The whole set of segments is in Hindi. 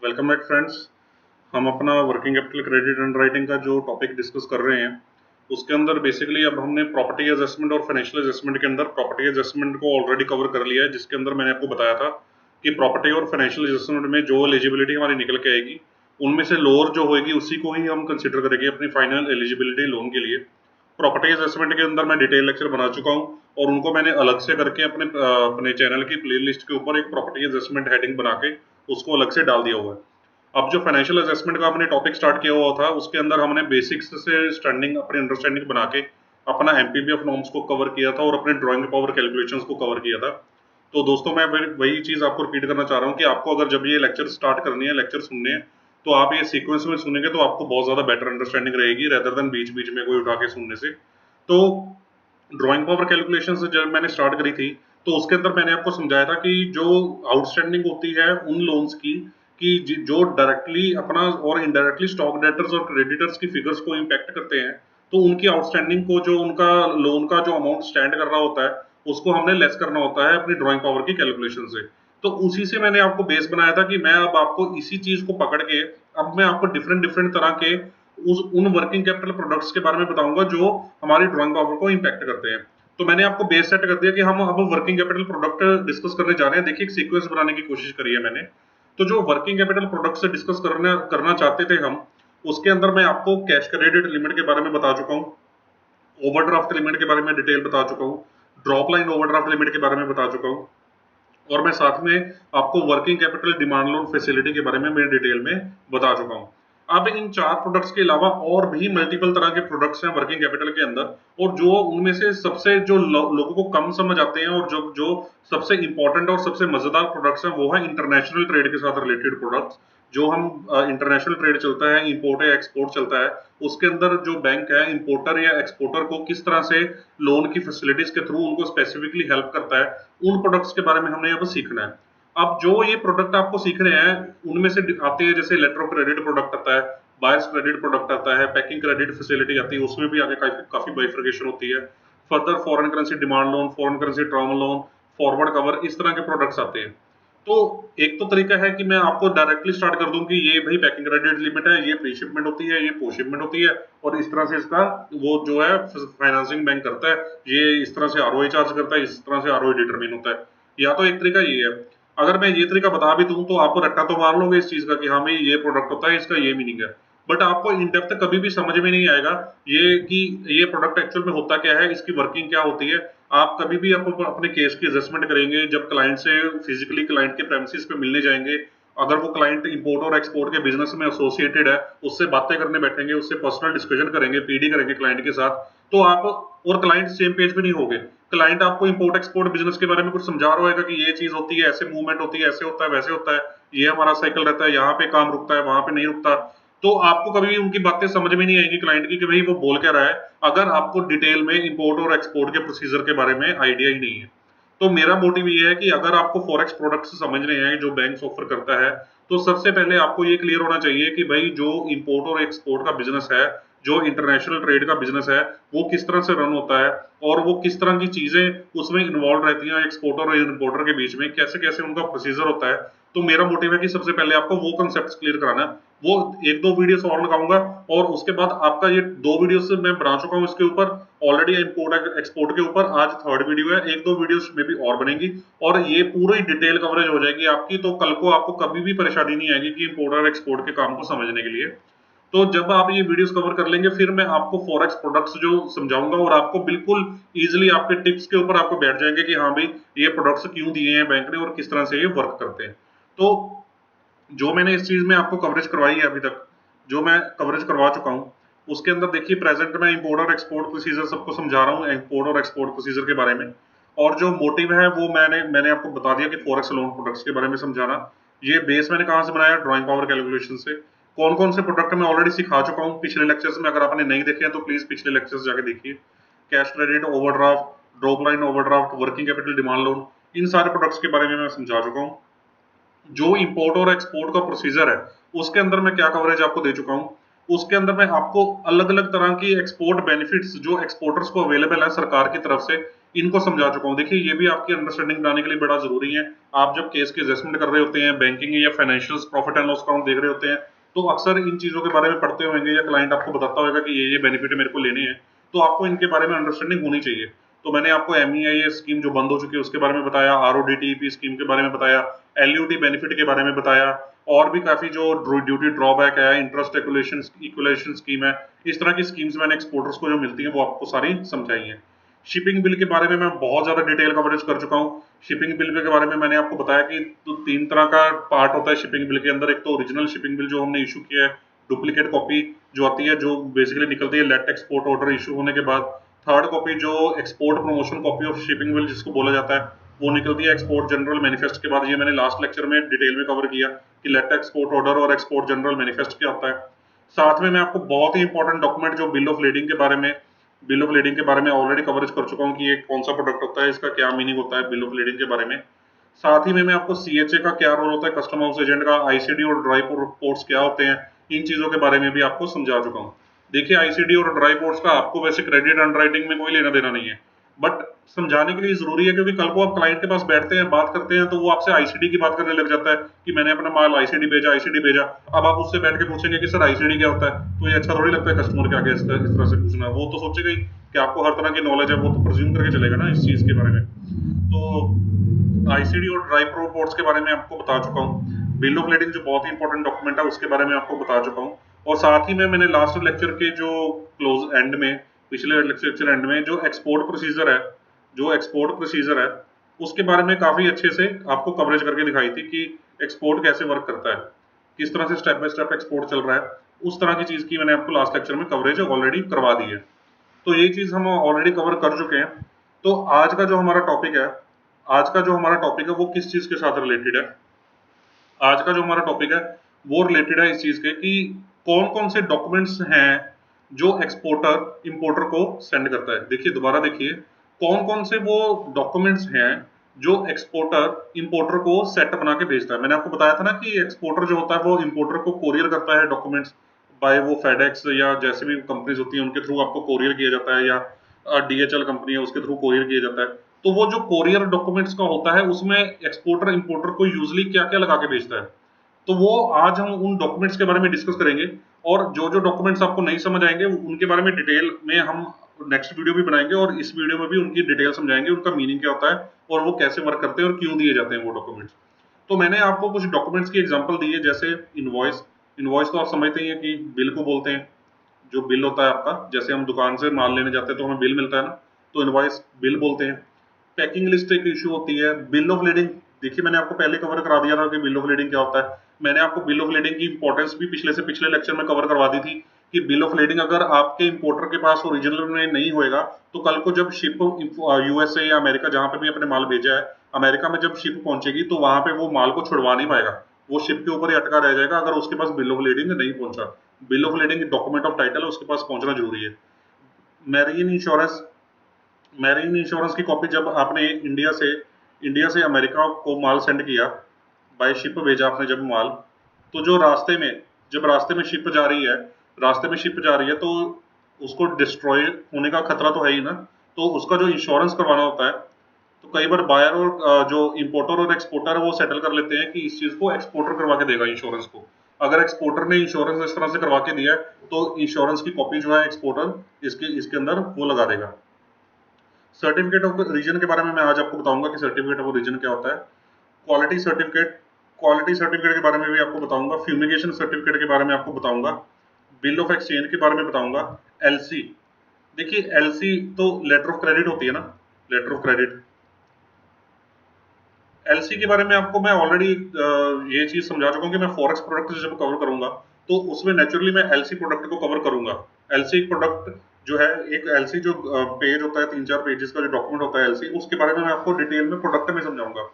Welcome back friends. हम अपना वर्किंग कैपिटल क्रेडिट अंडरराइटिंग का जो टॉपिक डिस्कस कर रहे हैं उसके अंदर बेसिकली अब हमने प्रॉपर्टी एडजस्टमेंट और फाइनेंशियल एडजस्टमेंट के अंदर प्रॉपर्टी एडजस्टमेंट को ऑलरेडी कवर कर लिया है, जिसके अंदर मैंने आपको बताया था कि प्रॉपर्टी और फाइनेंशियल एडजस्टमेंट में जो एलिजिबिलिटी हमारी निकल के आएगी उनमें से लोअर जो होगी उसी को ही हम कंसिडर करेंगे अपनी फाइनल एलिजिबिलिटी लोन के लिए। प्रॉपर्टी एडजस्टमेंट के अंदर मैं डिटेल लेक्चर बना चुका हूँ और उनको मैंने अलग से करके अपने चैनल की प्लेलिस्ट के ऊपर एक प्रॉपर्टी एडजस्टमेंट हेडिंग बना के उसको अलग से डाल दिया हुआ है। अब जो फाइनेंशियल एडजस्टमेंट का हमने टॉपिक स्टार्ट किया हुआ था उसके अंदर हमने बेसिक्स से स्टैंडिंग अपनी अंडरस्टैंडिंग बना के अपना एमपीबीएफ नॉर्म्स को कवर किया था और अपने ड्राइंग पावर कैलकुलेशंस को कवर किया था। तो दोस्तों मैं वही चीज़ आपको रिपीट करना चाह रहा हूँ कि आपको अगर जब ये लेक्चर स्टार्ट करनी है, लेक्चर सुनने हैं, तो आप ये सीक्वेंस में सुनेंगे तो आपको बहुत ज़्यादा बेटर अंडरस्टैंडिंग रहेगी रेदर देन बीच बीच में कोई उठा के सुनने से। तो ड्राइंग पावर कैलकुलेशन से जब मैंने स्टार्ट करी थी तो उसके अंदर मैंने आपको समझाया था कि जो आउटस्टैंडिंग होती है उन लोन्स की कि जो डायरेक्टली अपना और इनडायरेक्टली स्टॉक डेटर्स और क्रेडिटर्स की फिगर्स को इम्पैक्ट करते हैं, तो उनकी आउटस्टैंडिंग को जो उनका लोन का जो अमाउंट स्टैंड कर रहा होता है उसको हमने लेस करना होता है अपनी ड्राइंग पावर की कैलकुलेशन से। तो उसी से मैंने आपको बेस बनाया था कि मैं अब आपको इसी चीज को पकड़ के अब मैं आपको डिफरेंट डिफरेंट तरह के उन वर्किंग कैपिटल प्रोडक्ट्स के बारे में बताऊंगा जो हमारी ड्राइंग पावर को इम्पैक्ट करते हैं। तो मैंने आपको बेस सेट कर दिया कि हम अब वर्किंग कैपिटल प्रोडक्ट डिस्कस करने जा रहे हैं। देखिए एक सीक्वेंस बनाने की कोशिश करी है मैंने। तो जो वर्किंग कैपिटल प्रोडक्ट से डिस्कस करना करना चाहते थे हम, उसके अंदर मैं आपको कैश क्रेडिट लिमिट के बारे में बता चुका हूँ, ओवरड्राफ्ट लिमिट के बारे में डिटेल बता चुका हूँ, ड्रॉप लाइन ओवरड्राफ्ट लिमिट के बारे में बता चुका हूँ, और मैं साथ में आपको working capital demand loan facility के बारे में मैं डिटेल में बता चुका हूँ। अब इन चार प्रोडक्ट्स के अलावा और भी मल्टीपल तरह के प्रोडक्ट्स हैं वर्किंग कैपिटल के अंदर, और जो उनमें से सबसे जो लोगों को कम समझ आते हैं और जो जो सबसे इंपॉर्टेंट और सबसे मजेदार प्रोडक्ट्स हैं वो है इंटरनेशनल ट्रेड के साथ रिलेटेड प्रोडक्ट्स। जो हम इंटरनेशनल ट्रेड चलता है, इंपोर्ट या एक्सपोर्ट चलता है, उसके अंदर जो बैंक है इंपोर्टर या एक्सपोर्टर को किस तरह से लोन की फैसिलिटीज के थ्रू उनको स्पेसिफिकली हेल्प करता है, उन प्रोडक्ट्स के बारे में हमने अब सीखना है। अब जो ये प्रोडक्ट आपको सीखने हैं उनमें से आते हैं जैसे लेटर ऑफ क्रेडिट प्रोडक्ट आता है, बायर्स क्रेडिट प्रोडक्ट आता है, पैकिंग क्रेडिट फैसिलिटी आती है, उसमें भी आगे काफी बाइफर्केशन होती है। Further foreign currency demand loan, foreign currency term loan, forward cover, इस तरह के प्रोडक्ट्स आते हैं। तो एक तो तरीका है कि मैं आपको डायरेक्टली स्टार्ट कर दूं कि ये भाई पैकिंग क्रेडिट लिमिट है, ये प्री शिपमेंट होती है, ये पोस्ट शिपमेंट होती है, और इस तरह से इसका वो जो है फाइनेंसिंग बैंक करता है, ये इस तरह से आरओआई चार्ज करता है, इस तरह से आरओआई डिटरमिन होता है। या तो एक तरीका ये है, अगर मैं ये तरीका बता भी दूं तो आप रट्टा तो मार लोगे इस चीज का कि हाँ भाई ये प्रोडक्ट होता है, इसका ये मीनिंग है, बट आपको इन डेप्थ कभी भी समझ में नहीं आएगा ये कि ये प्रोडक्ट एक्चुअल में होता क्या है, इसकी वर्किंग क्या होती है। आप कभी भी अपने केस की एडजस्टमेंट करेंगे जब क्लाइंट से फिजिकली क्लाइंट के प्रेमिसेस पे मिलने जाएंगे, अगर वो क्लाइंट इंपोर्ट और एक्सपोर्ट के बिजनेस में एसोसिएटेड है, उससे बातें करने बैठेंगे, उससे पर्सनल डिस्कशन करेंगे, पीडी करेंगे क्लाइंट के साथ, तो आप और क्लाइंट सेम पेज पे नहीं होगे। क्लाइंट आपको इंपोर्ट एक्सपोर्ट बिजनेस के बारे में कुछ समझा रहा होगा कि ये चीज होती है, ऐसे मूवमेंट होती है, ऐसे होता है, वैसे होता है, ये हमारा साइकिल रहता है, यहाँ पे काम रुकता है, वहां पे नहीं रुकता। तो आपको कभी भी उनकी बातें समझ में नहीं आएगी क्लाइंट की कि भाई वो बोल क्या रहा है, अगर आपको डिटेल में इंपोर्ट और एक्सपोर्ट के प्रोसीजर के बारे में आइडिया ही नहीं है। तो मेरा मोटिव ये है कि अगर आपको फॉरेक्स प्रोडक्ट्स समझने हैं जो बैंक ऑफर करता है, तो सबसे पहले आपको ये क्लियर होना चाहिए कि भाई जो इंपोर्ट और एक्सपोर्ट का बिजनेस है, जो इंटरनेशनल ट्रेड का बिजनेस है, वो किस तरह से रन होता है और वो किस तरह की चीजें उसमें इन्वॉल्व रहती हैं एक्सपोर्टर और इंपोर्टर के बीच में, कैसे कैसे उनका प्रोसीजर होता है। तो मेरा मोटिव है कि सबसे पहले आपको वो कंसेप्ट क्लियर कराना है। वो एक दो वीडियोस और लगाऊंगा और उसके बाद आपका ये दो वीडियोस मैं बना चुका हूँ इसके ऊपर ऑलरेडी, इंपोर्ट एक्सपोर्ट के ऊपर आज थर्ड वीडियो है, एक दो वीडियोस में भी और बनेगी और ये पूरी डिटेल कवरेज हो जाएगी आपकी। तो कल को आपको कभी भी परेशानी नहीं आएगी कि इंपोर्ट और एक्सपोर्ट के काम को समझने के लिए। तो जब आप ये वीडियोस कवर कर लेंगे फिर मैं आपको फॉरेक्स प्रोडक्ट्स जो समझाऊंगा और आपको बिल्कुल इजीली आपके टिप्स के ऊपर आपको बैठ जाएंगे कि हाँ भाई ये प्रोडक्ट्स क्यों दिए हैं बैंक ने और किस तरह से ये वर्क करते हैं। तो जो मैंने इस चीज में आपको कवरेज करवाई है अभी तक, जो मैं कवरेज करवा चुका हूँ, उसके अंदर देखिए प्रेजेंट में इंपोर्ट और एक्सपोर्ट प्रोसीजर सबको समझा रहा हूँ, इंपोर्ट और एक्सपोर्ट प्रोसीजर के बारे में। और जो मोटिव है वो मैंने आपको बता दिया कि फॉरेक्स लोन प्रोडक्ट्स के बारे में समझाना। ये बेस मैंने कहाँ से बनाया, ड्राइंग पावर कैलकुलेशन से। कौन कौन से प्रोडक्ट मैं ऑलरेडी सिखा चुका हूँ पिछले लेक्चर्स में, अगर आपने नहीं देखे हैं तो प्लीज पिछले लेक्चर्स जाके देखिए। Cash credit, overdraft, drop line overdraft, working capital demand loan, इन सारे प्रोडक्ट्स के बारे में मैं समझा चुका हूँ। जो इंपोर्ट और एक्सपोर्ट का प्रोसीजर है उसके अंदर मैं क्या कवरेज आपको दे चुका हूँ। उसके अंदर मैं आपको अलग अलग तरह की एक्सपोर्ट बेनिफिट्स जो एक्सपोर्टर्स को अवेलेबल है सरकार की तरफ से, इनको समझा चुका हूँ। देखिए ये भी आपकी अंडरस्टैंडिंग बनाने के लिए बड़ा जरूरी है। आप जब केस की एसेसमेंट कर रहे होते हैं, बैंकिंग या financial profit and loss account देख रहे होते हैं, तो अक्सर इन चीज़ों के बारे में पढ़ते होंगे या क्लाइंट आपको बताता होगा कि ये बेनिफिट मेरे को लेने हैं, तो आपको इनके बारे में अंडरस्टैंडिंग होनी चाहिए। तो मैंने आपको MEIS स्कीम जो बंद हो चुकी है उसके बारे में बताया, RODTEP स्कीम के बारे में बताया, LUT बेनिफिट के बारे में बताया, और भी काफ़ी जो ड्यूटी ड्रॉबैक है, इंटरेस्ट इक्वलेशन स्कीम है, इस तरह की स्कीम्स मैंने एक्सपोर्टर्स को जो मिलती हैं वो आपको सारी समझाई हैं। शिपिंग बिल के बारे में मैं बहुत ज़्यादा डिटेल कवरेज कर चुका हूँ। शिपिंग बिल के बारे में मैंने आपको बताया कि तो 3 तरह का पार्ट होता है शिपिंग बिल के अंदर। एक तो ओरिजिनल शिपिंग बिल जो हमने इशू किया है, डुप्लीकेट कॉपी जो आती है, जो बेसिकली निकलती है लेट एक्सपोर्ट ऑर्डर इशू होने के बाद। थर्ड कॉपी जो export promotion copy of shipping bill जिसको बोला जाता है, वो निकलती है एक्सपोर्ट जनरल मैनिफेस्ट के बाद। ये मैंने लास्ट लेक्चर में डिटेल में कवर किया कि लेट एक्सपोर्ट ऑर्डर और एक्सपोर्ट जनरल मैनिफेस्ट क्या होता है। साथ में मैं आपको बहुत ही इंपॉर्टेंट डॉक्यूमेंट जो बिल ऑफ लीडिंग के बारे में, बिल ऑफ लीडिंग के बारे में ऑलरेडी कवरेज कर चुका हूँ कि ये कौन सा प्रोडक्ट होता है, इसका क्या मीनिंग होता है बिल ऑफ लीडिंग के बारे में। साथ ही में मैं आपको CHA का क्या रोल होता है, कस्टम हाउस एजेंट का, ICD और ड्राई पोर्ट्स क्या होते हैं, इन चीज़ों के बारे में भी आपको समझा चुका हूँ। देखिए ICD और ड्राई पोर्ट्स का आपको वैसे क्रेडिट अंडरराइटिंग में कोई लेना देना नहीं है, बट समझाने के लिए जरूरी है, क्योंकि कल को आप क्लाइंट के पास बैठते हैं, बात करते हैं, तो वो आपसे ICD की बात करने लग जाता है कि मैंने अपना माल ICD भेजा, ICD भेजा। अब आप उससे बैठ के पूछेंगे कि सर ICD क्या होता है, तो ये अच्छा थोड़ी लगता है कस्टमर के आगे इस तरह से पूछना। वो तो सोचेगा ही कि आपको हर तरह की नॉलेज है, वो तो प्रिज्यूम करके चलेगा ना इस चीज़ के बारे में। तो ICD और ड्राई पोर्ट्स के बारे में आपको बता चुका हूँ। बिल ऑफ लीडिंग जो बहुत ही इंपॉर्टेंट डॉक्यूमेंट है उसके बारे में आपको बता चुका हूँ। और साथ ही में मैंने लास्ट लेक्चर के जो क्लोज एंड में, पिछले लेक्चर एंड में जो एक्सपोर्ट प्रोसीजर है, जो एक्सपोर्ट प्रोसीजर है उसके बारे में काफ़ी अच्छे से आपको कवरेज करके दिखाई थी कि एक्सपोर्ट कैसे वर्क करता है, किस तरह से स्टेप बाय स्टेप एक्सपोर्ट चल रहा है। उस तरह की चीज़ की मैंने आपको लास्ट लेक्चर में कवरेज ऑलरेडी करवा दी है। तो ये चीज़ हम ऑलरेडी कवर कर चुके हैं। तो आज का जो हमारा टॉपिक है, आज का जो हमारा टॉपिक है वो किस चीज़ के साथ रिलेटेड है? आज का जो हमारा टॉपिक है वो रिलेटेड है इस चीज़ के कि कौन कौन से डॉक्यूमेंट्स हैं जो एक्सपोर्टर इंपोर्टर को सेंड करता है। देखिए दोबारा देखिए, कौन कौन से वो डॉक्यूमेंट्स हैं जो एक्सपोर्टर इंपोर्टर को सेट बना के भेजता है। मैंने आपको बताया था ना कि एक्सपोर्टर जो होता है वो इंपोर्टर को कोरियर करता है डॉक्यूमेंट्स, बाय वो फेडेक्स या जैसे भी कंपनीज होती हैं उनके थ्रू आपको कोरियर किया जाता है, या DHL कंपनी है उसके थ्रू कोरियर किया जाता है। तो वो जो कोरियर डॉक्यूमेंट्स का होता है उसमें एक्सपोर्टर इंपोर्टर को यूजली क्या क्या लगा के भेजता है, तो वो आज हम उन डॉक्यूमेंट्स के बारे में डिस्कस करेंगे। और जो जो डॉक्यूमेंट्स आपको नहीं समझ आएंगे उनके बारे में डिटेल में हम नेक्स्ट वीडियो भी बनाएंगे, और इस वीडियो में भी उनकी डिटेल समझाएंगे, उनका मीनिंग क्या होता है और वो कैसे वर्क करते हैं और क्यों दिए जाते हैं वो डॉक्यूमेंट्स। तो मैंने आपको कुछ डॉक्यूमेंट्स की एग्जांपल दी है, जैसे इनवॉइस। इनवॉइस तो आप समझते ही हैं कि बिल को बोलते हैं। जो बिल होता है आपका, जैसे हम दुकान से माल लेने जाते हैं तो हमें बिल मिलता है ना, तो इनवॉइस बिल बोलते हैं। पैकिंग लिस्ट एक इशू होती है। बिल ऑफ लीडिंग, देखिए मैंने आपको पहले कवर करा दिया था कि बिल ऑफ लीडिंग क्या होता है। मैंने आपको बिल ऑफ लीडिंग की इंपॉर्टेंस भी पिछले से पिछले लेक्चर में कवर करवा दी थी कि बिल ऑफ लीडिंग अगर आपके इंपोर्टर के पास ओरिजिनल में नहीं होएगा, तो कल को जब शिप USA या अमेरिका जहां पे भी अपने माल भेजा है, अमेरिका में जब शिप पहुंचेगी तो वहां पे वो माल को छुड़वा नहीं पाएगा, वो शिप के ऊपर ही अटका रह जाएगा अगर उसके पास बिल ऑफ लीडिंग नहीं पहुंचा। Bill of leading document of title है, उसके पास पहुंचना जरूरी है। मैरीन इंश्योरेंस, मैरीन इंश्योरेंस की कॉपी जब आपने इंडिया से अमेरिका को माल सेंड किया, बाय शिप भेजा आपने जब माल, तो जो रास्ते में, जब रास्ते में शिप जा रही है, रास्ते में शिप जा रही है तो उसको डिस्ट्रॉय होने का खतरा तो है ही ना, तो उसका जो इंश्योरेंस करवाना होता है, तो कई बार बायर और जो इंपोर्टर और एक्सपोर्टर है वो सेटल कर लेते हैं कि इस चीज़ को एक्सपोर्टर करवा के देगा इंश्योरेंस को। अगर एक्सपोर्टर ने इंश्योरेंस इस तरह से करवा के दिया है तो इंश्योरेंस की कॉपी जो है एक्सपोर्टर इसके इसके अंदर वो लगा देगा। सर्टिफिकेट ऑफ ओरिजिन के बारे में मैं आज आपको बताऊंगा कि सर्टिफिकेट ऑफ ओरिजिन क्या होता है। क्वालिटी सर्टिफिकेट, क्वालिटी सर्टिफिकेट के बारे में भी आपको बताऊंगा। फ्यूमिगेशन सर्टिफिकेट के बारे में आपको बताऊंगा। बिल ऑफ एक्सचेंज के बारे में बताऊंगा। LC, देखिए LC तो लेटर ऑफ क्रेडिट होती है ना, लेटर ऑफ क्रेडिट। LC के बारे में आपको मैं ऑलरेडी ये चीज समझा चुका हूँ कि मैं फॉरेक्स प्रोडक्ट जब कवर करूंगा तो उसमें नेचुरली मैं LC प्रोडक्ट को कवर करूंगा। LC प्रोडक्ट जो है, एक LC जो पेज होता है 3-4 पेजेस का जो डॉक्यूमेंट होता है LC, उसके बारे में मैं आपको डिटेल में प्रोडक्ट में समझाऊंगा।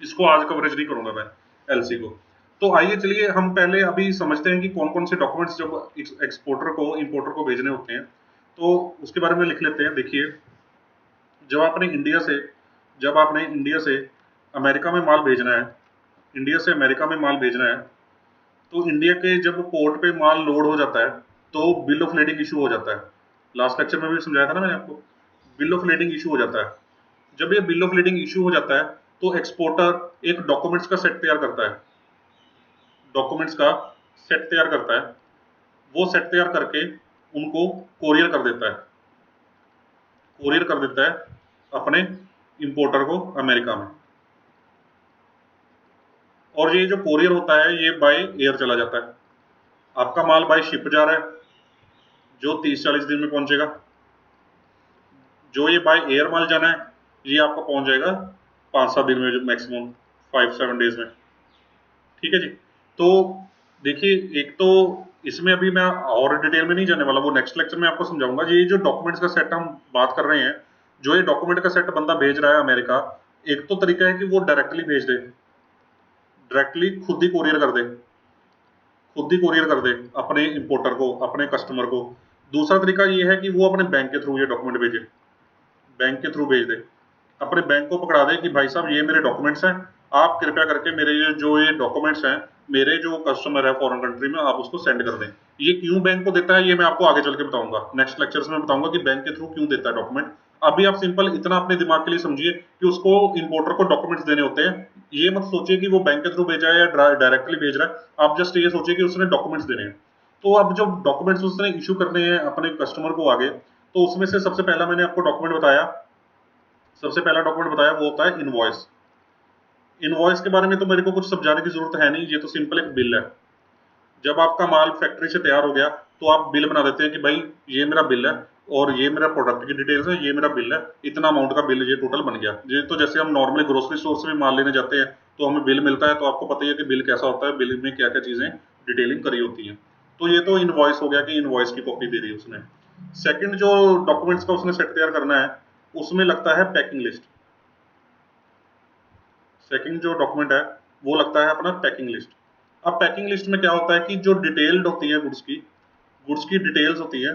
इसको आज कवरेज नहीं करूंगा मैं LC को। तो आइए चलिए हम पहले अभी समझते हैं कि कौन कौन से डॉक्यूमेंट्स जब एक्सपोर्टर को इंपोर्टर को भेजने होते हैं तो उसके बारे में लिख लेते हैं। देखिए, जब आपने इंडिया से जब आपने इंडिया से अमेरिका में माल भेजना है, इंडिया से अमेरिका में माल भेजना है, तो इंडिया के जब पोर्ट पे माल लोड हो जाता है तो बिल ऑफ लीडिंग इशू हो जाता है। लास्ट लेक्चर में भी समझाया था ना मैंने आपको, बिल ऑफ लीडिंग इशू हो जाता है। जब ये बिल ऑफ लीडिंग इशू हो जाता है तो एक्सपोर्टर एक डॉक्यूमेंट्स का सेट तैयार करता है, डॉक्यूमेंट्स का सेट तैयार करता है, वो सेट तैयार करके उनको कोरियर कर देता है, कोरियर कर देता है अपने इंपोर्टर को अमेरिका में। और ये जो कोरियर होता है ये बाय एयर चला जाता है। आपका माल बाय शिप जा रहा है जो 30-40 दिन में पहुंचेगा, जो ये बाय एयर माल जाना है ये आपका पहुंच जाएगा 5-7 दिन में, मैक्सिमम 5-7 डेज में। ठीक है जी। तो देखिए, एक तो इसमें अभी मैं और डिटेल में नहीं जाने वाला, वो नेक्स्ट लेक्चर में आपको समझाऊंगा। ये जो डॉक्यूमेंट्स का सेट हम बात कर रहे हैं, जो ये डॉक्यूमेंट का सेट बंदा भेज रहा है अमेरिका, एक तो तरीका है कि वो डायरेक्टली भेज दे, डायरेक्टली खुद ही कोरियर कर दे, खुद ही कोरियर कर दे अपने इंपोर्टर को, अपने कस्टमर को। दूसरा तरीका ये है कि वो अपने बैंक के थ्रू ये डॉक्यूमेंट भेजे, बैंक के थ्रू भेज दे, अपने बैंक को पकड़ा दे कि भाई साहब ये मेरे डॉक्यूमेंट्स हैं, आप कृपया करके मेरे ये डॉक्यूमेंट्स हैं, मेरे जो कस्टमर है फॉरेन कंट्री में, आप उसको सेंड कर दें। ये क्यों बैंक को देता है ये मैं आपको आगे चल के बताऊंगा, नेक्स्ट लेक्चर्स में बताऊंगा कि बैंक के थ्रू क्यों देता है डॉक्यूमेंट। अभी आप सिंपल इतना अपने दिमाग के लिए समझिए कि उसको इंपोर्टर को डॉक्यूमेंट्स देने होते हैं। ये मत सोचिए कि वो बैंक के थ्रू भेजा है या डायरेक्टली भेज रहा है, आप जस्ट ये सोचिए कि उसने डॉक्यूमेंट्स देने हैं। तो अब जो डॉक्यूमेंट्स उसने इशू करने हैं अपने कस्टमर को आगे, तो उसमें से सबसे पहला मैंने आपको डॉक्यूमेंट बताया, सबसे पहला डॉक्यूमेंट बताया वो होता है इनवॉइस। इनवॉइस के बारे में तो मेरे को कुछ समझाने की जरूरत है नहीं, ये तो सिंपल एक बिल है। जब आपका माल फैक्ट्री से तैयार हो गया तो आप बिल बना देते हैं कि भाई ये मेरा बिल है और ये मेरा प्रोडक्ट की डिटेल्स है, ये मेरा बिल है, इतना अमाउंट का बिल ये टोटल बन गया। ये तो जैसे हम नॉर्मली ग्रोसरी स्टोर से भी माल लेने जाते हैं तो हमें बिल मिलता है, तो आपको पता ही है कि बिल कैसा होता है, बिल में क्या क्या चीजें डिटेलिंग करी होती है। तो ये तो इनवॉइस हो गया कि इनवॉइस की कॉपी दे दी उसने। सेकंड जो डॉक्यूमेंट्स का उसने सेट तैयार करना है उसमें लगता है पैकिंग लिस्ट। सेकंड जो डॉक्यूमेंट है वो लगता है अपना पैकिंग लिस्ट। अब पैकिंग लिस्ट में क्या होता है कि जो डिटेल्ड होती है गुड्स की डिटेल्स होती है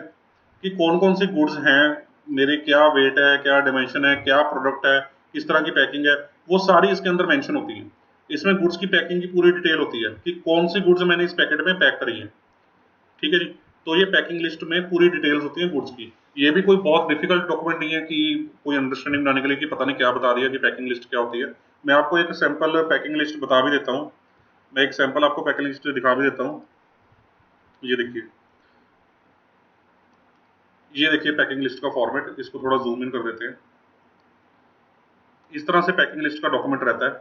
कि कौन कौन सी गुड्स हैं, मेरे क्या वेट है, क्या डायमेंशन है, क्या प्रोडक्ट है, किस तरह की पैकिंग है, वो सारी इसके अंदर मेंशन होती है। इसमें गुड्स की पैकिंग की पूरी डिटेल होती है कि कौन सी गुड्स मैंने इस पैकेट में पैक करी है। ठीक है जी। तो ये पैकिंग लिस्ट में पूरी डिटेल्स होती है गुड्स की। ये भी कोई बहुत डिफिकल्ट डॉक्यूमेंट नहीं है कि कोई अंडरस्टैंडिंग बनाने के लिए कि पता नहीं क्या बता दिया कि पैकिंग लिस्ट क्या होती है। मैं आपको एक सैंपल पैकिंग लिस्ट बता भी देता हूँ, मैं एक सैंपल आपको पैकिंग लिस्ट दिखा भी देता हूँ। ये देखिए, ये देखिए पैकिंग लिस्ट का फॉर्मेट, इसको थोड़ा जूम इन कर देते हैं। इस तरह से पैकिंग लिस्ट का डॉक्यूमेंट रहता है।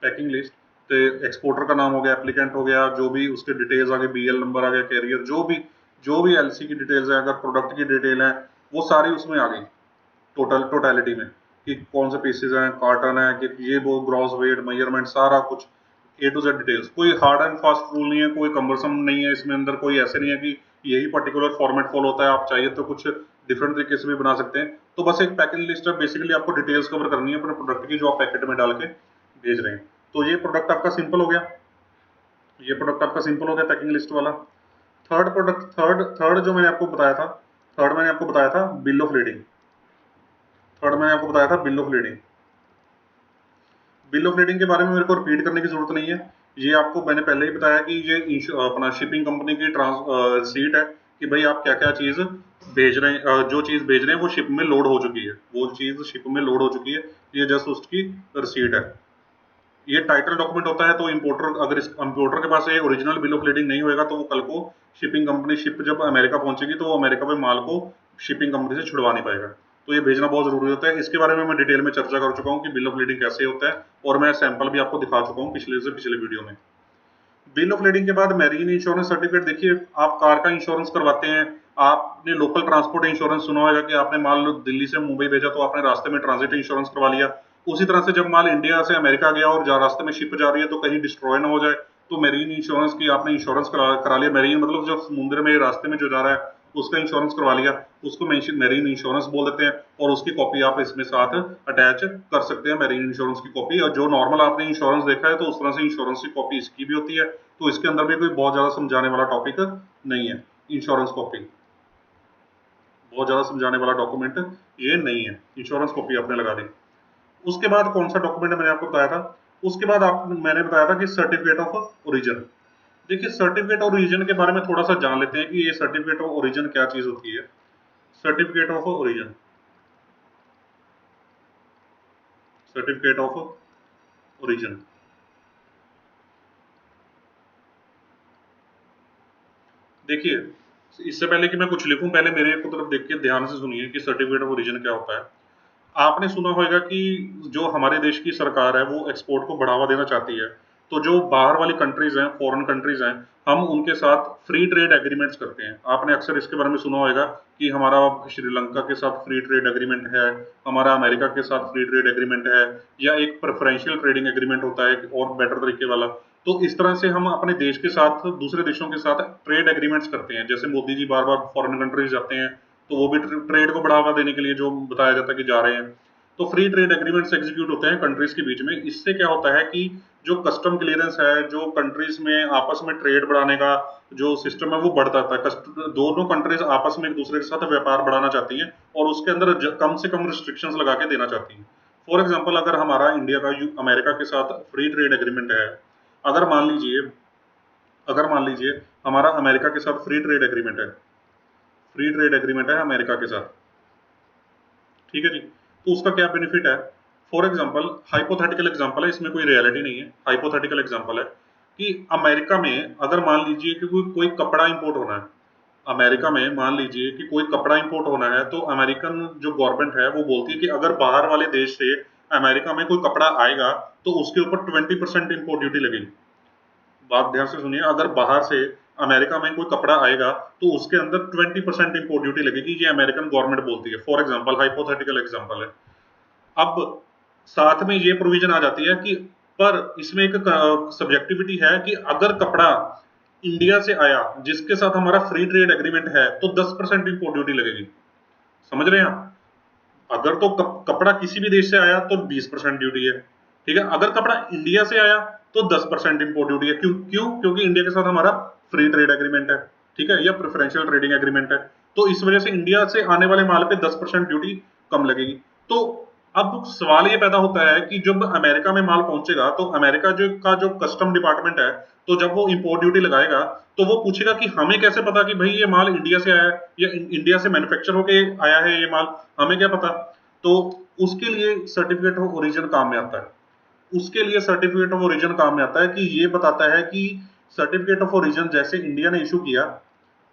पैकिंग लिस्ट तो एक्सपोर्टर का नाम हो गया, एप्लीकेंट हो गया, जो भी उसके डिटेल्स आ गए, बीएल नंबर आ गया, कैरियर, जो भी एलसी की डिटेल्स है, अगर प्रोडक्ट की डिटेल है वो सारी उसमें आ गई टोटलिटी में, कि कौन से पीसेज हैं, कार्टन है, कि ये वो ग्रॉस वेट, मेजरमेंट, सारा कुछ ए टू जेड डिटेल्स। कोई हार्ड एंड फास्ट रूल नहीं है, कोई कम्बरसम नहीं है इसमें अंदर, कोई ऐसे नहीं है कि यही पर्टिकुलर फॉर्मेट फॉलो होता है, आप चाहिए तो कुछ डिफरेंट तरीके से भी बना सकते हैं। तो बस एक पैकिंग लिस्ट है, बेसिकली आपको डिटेल्स कवर करनी है अपने प्रोडक्ट की जो आप पैकेट में डाल के भेज रहे हैं। तो ये प्रोडक्ट आपका सिंपल हो गया, ये प्रोडक्ट आपका सिंपल हो गया पैकिंग लिस्ट वाला। थर्ड जो मैंने आपको बताया था, थर्ड मैंने आपको बताया था बिल ऑफ लीडिंग। थर्ड मैंने आपको बताया था bill of leading. Bill of leading के बारे में मेरे को रिपीट करने की जरूरत नहीं है, ये आपको मैंने पहले ही बताया कि ये अपना शिपिंग कंपनी की रिसीट है कि भाई आप क्या क्या चीज भेज रहे हैं, जो चीज भेज रहे हैं वो शिप में लोड हो चुकी है, वो चीज शिप में लोड हो चुकी है, ये जस्ट उसकी रिसीट है। ये टाइटल डॉक्यूमेंट होता है। तो इंपोर्टर, अगर इस इंपोर्टर के पास ये ओरिजिनल बिल ऑफ लीडिंग नहीं होगा तो वो कल को शिपिंग कंपनी, शिप जब अमेरिका पहुंचेगी तो वो अमेरिका में माल को शिपिंग कंपनी से छुड़वा नहीं पाएगा। तो ये भेजना बहुत जरूरी होता है। इसके बारे में मैं डिटेल में चर्चा कर चुका हूँ कि बिल ऑफ लीडिंग कैसे होता है, और मैं सैंपल भी आपको दिखा चुका हूँ पिछले से पिछले वीडियो में। बिल ऑफ लीडिंग के बाद मैरीन इंश्योरेंस सर्टिफिकेट। देखिए, आप कार का इंश्योरेंस करवाते हैं, आपने लोकल ट्रांसपोर्ट इंश्योरेंस सुना होगा कि आपने माल दिल्ली से मुंबई भेजा तो आपने रास्ते में ट्रांजिट इंश्योरेंस करवा लिया। उसी तरह से जब माल इंडिया से अमेरिका गया और रास्ते में शिप जा रही है तो कहीं डिस्ट्रॉय ना हो जाए, तो मैरीन इंश्योरेंस की आपने इंश्योरेंस करा लिया। मैरीन मतलब जो समुद्र में रास्ते में जो जा रहा है उसका इंश्योरेंस करवा लिया, उसको मैरीन इंश्योरेंस बोल देते हैं। और उसकी कॉपी आप इसमें साथ अटैच कर सकते हैं, मैरीन इंश्योरेंस की कॉपी। और जो नॉर्मल आपने इंश्योरेंस देखा है तो उस तरह से इंश्योरेंस की कॉपी इसकी भी होती है। तो इसके अंदर भी कोई बहुत ज्यादा समझाने वाला टॉपिक नहीं है। इंश्योरेंस कॉपी बहुत ज्यादा समझाने वाला डॉक्यूमेंट ये नहीं है, इंश्योरेंस कॉपी आपने लगा दी। उसके बाद कौन सा डॉक्यूमेंट मैंने आपको बताया था, उसके बाद मैंने बताया था कि सर्टिफिकेट ऑफ ओरिजिन। देखिए, सर्टिफिकेट ऑफ ओरिजिन के बारे में थोड़ा सा जान लेते हैं कि ये सर्टिफिकेट ऑफ ओरिजिन क्या चीज होती है। Certificate of origin, certificate of origin. देखिए, इससे पहले कि मैं कुछ लिखूं, पहले मेरे को तरफ देख के ध्यान से सुनिए कि सर्टिफिकेट ऑफ ओरिजिन क्या होता है। आपने सुना होगा कि जो हमारे देश की सरकार है वो एक्सपोर्ट को बढ़ावा देना चाहती है, तो जो बाहर वाली कंट्रीज हैं, फॉरेन कंट्रीज हैं, हम उनके साथ फ्री ट्रेड एग्रीमेंट्स करते हैं। आपने अक्सर इसके बारे में सुना होगा कि हमारा श्रीलंका के साथ फ्री ट्रेड एग्रीमेंट है, हमारा अमेरिका के साथ फ्री ट्रेड एग्रीमेंट है, या एक प्रेफरेंशियल ट्रेडिंग एग्रीमेंट होता है और बेटर तरीके वाला। तो इस तरह से हम अपने देश के साथ दूसरे देशों के साथ ट्रेड एग्रीमेंट्स करते हैं। जैसे मोदी जी बार बार फॉरेन कंट्रीज जाते हैं, तो वो भी ट्रेड को बढ़ावा देने के लिए जो बताया जाता है कि जा रहे हैं, तो फ्री ट्रेड एग्रीमेंट्स एग्जीक्यूट होते हैं कंट्रीज के बीच में। इससे क्या होता है कि जो कस्टम क्लियरेंस है, जो कंट्रीज में आपस में ट्रेड बढ़ाने का जो सिस्टम है वो बढ़ता है। दोनों कंट्रीज आपस में एक दूसरे के साथ व्यापार बढ़ाना चाहती हैं और उसके अंदर कम से कम रिस्ट्रिक्शंस लगा के देना चाहती हैं। फॉर एग्जाम्पल, अगर हमारा इंडिया का अमेरिका के साथ फ्री ट्रेड एग्रीमेंट है, अगर मान लीजिए हमारा अमेरिका के साथ फ्री ट्रेड एग्रीमेंट है अमेरिका के साथ, ठीक है जी, तो उसका क्या बेनिफिट है। फॉर एग्जाम्पल, हाइपोथेटिकल एग्जाम्पल है, इसमें कोई रियलिटी नहीं है, हाइपोथेटिकल एग्जाम्पल है कि अमेरिका में अगर मान लीजिए कि कोई कपड़ा इंपोर्ट होना है, अमेरिका में मान लीजिए कि कोई कपड़ा इंपोर्ट होना है, तो अमेरिकन जो गवर्नमेंट है वो बोलती है कि अगर बाहर वाले देश से अमेरिका में कोई कपड़ा आएगा तो उसके ऊपर 20% इंपोर्ट ड्यूटी लगेगी। बात ध्यान से सुनिए, अगर बाहर से अमेरिका में कोई कपड़ा आएगा तो उसके अंदर 20% इंपोर्ट ड्यूटी लगेगी, ये अमेरिकन गवर्नमेंट बोलती है। फॉर एग्जाम्पल, हाइपोथेटिकल एग्जाम्पल है। अब साथ में ये प्रोविजन आ जाती है कि पर इसमें एक सब्जेक्टिविटी है कि अगर कपड़ा इंडिया से आया जिसके साथ हमारा फ्री ट्रेड एग्रीमेंट है तो 10% इंपोर्ट ड्यूटी लगेगी। समझ रहे हैं आप? अगर तो कपड़ा किसी भी देश से आया तो 20% ड्यूटी है, ठीक है। अगर कपड़ा इंडिया से आया तो 10% इंपोर्ट ड्यूटी है। क्यों? क्योंकि इंडिया के साथ हमारा फ्री ट्रेड एग्रीमेंट है, ठीक है, या प्रेफरेंशियल ट्रेडिंग एग्रीमेंट है। तो इस वजह से इंडिया से आने वाले माल पे 10% ड्यूटी कम लगेगी। तो अब सवाल ये पैदा होता है कि जब अमेरिका में माल पहुंचेगा तो अमेरिका जो कस्टम डिपार्टमेंट है, तो जब वो इंपोर्ट ड्यूटी लगाएगा तो वो पूछेगा कि हमें कैसे पता कि भाई ये माल इंडिया से आया है या इंडिया से मैन्युफैक्चर होके आया है ये माल, हमें क्या पता। तो उसके लिए सर्टिफिकेट ऑफ ओरिजिन काम में आता है। उसके लिए सर्टिफिकेट ऑफ ओरिजिन काम में आता है कि ये बताता है कि सर्टिफिकेट ऑफ ओरिजिन जैसे इंडिया ने इशू किया,